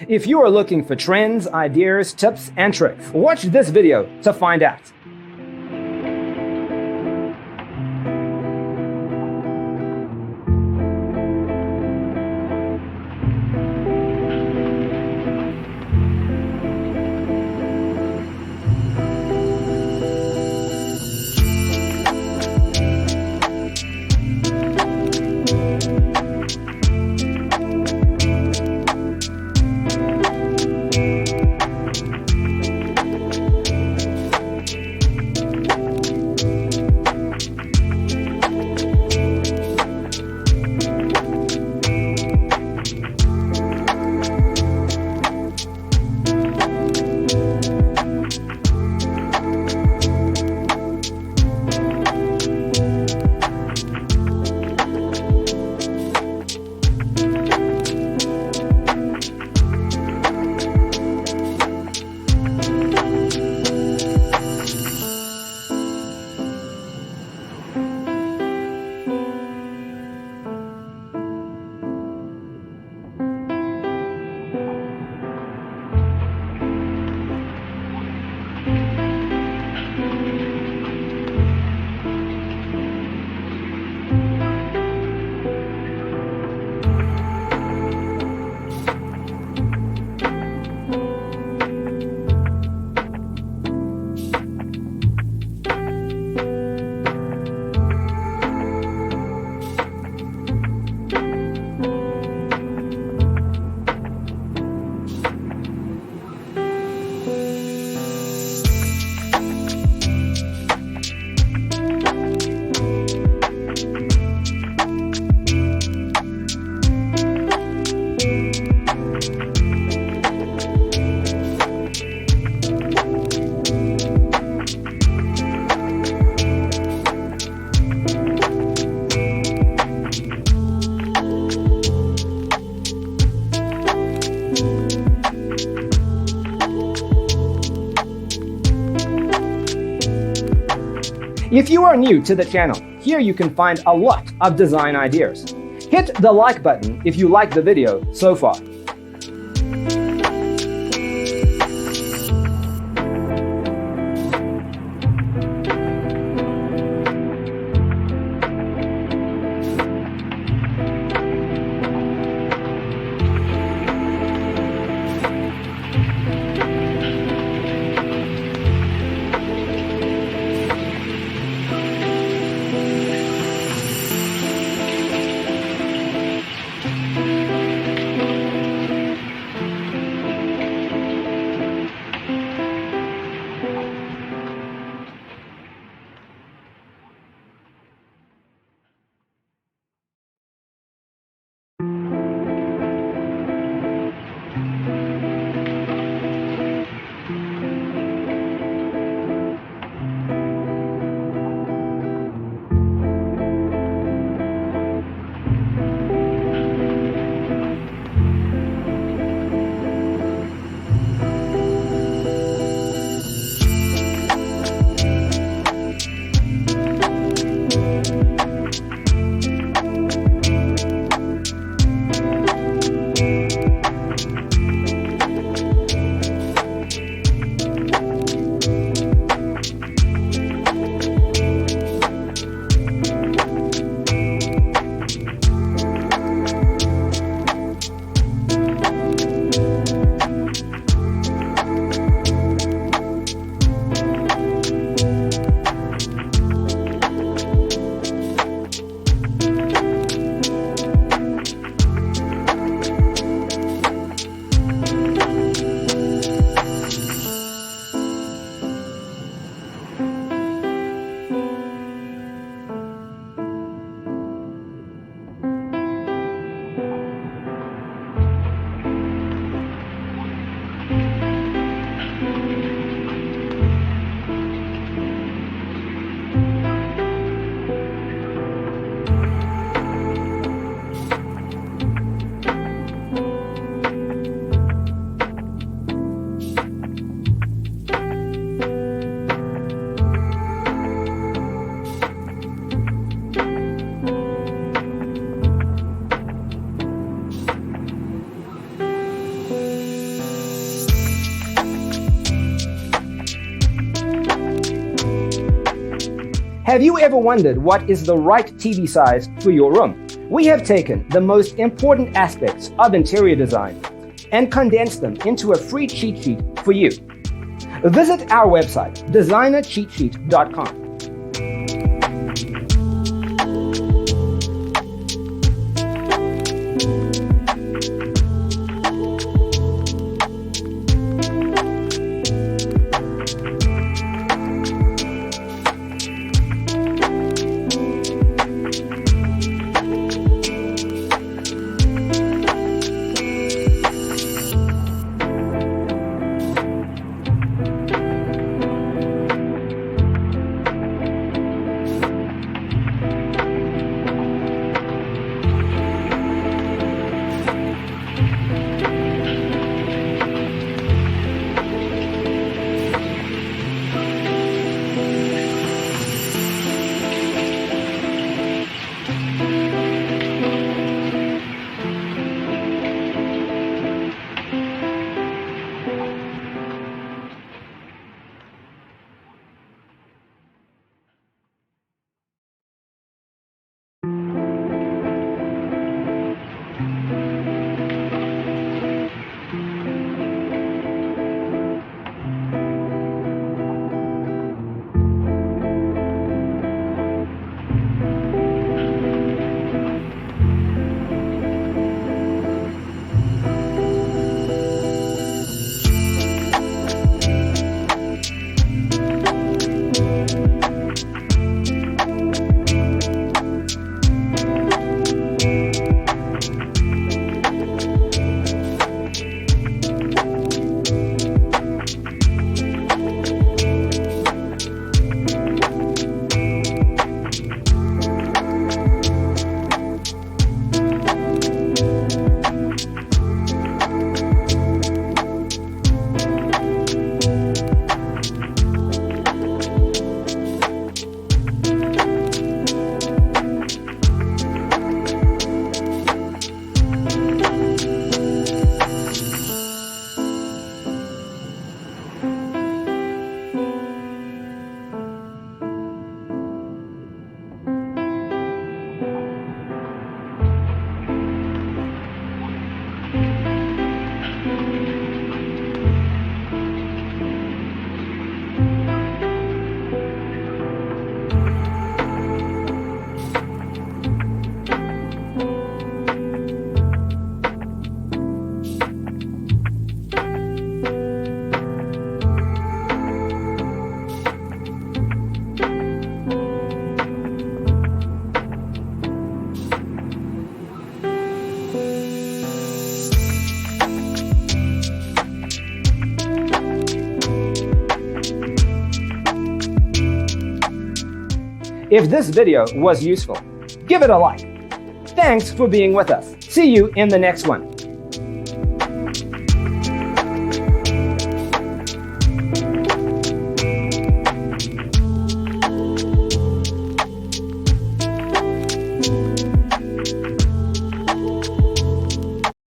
If you are looking for trends, ideas, tips, and tricks, watch this video to find out. If you are new to the channel, here you can find a lot of design ideas. Hit the like button if you like the video so far. Have you ever wondered what is the right TV size for your room? We have taken the most important aspects of interior design and condensed them into a free cheat sheet for you. Visit our website, designercheatsheet.com. If this video was useful, give it a like. Thanks for being with us. See you in the next one.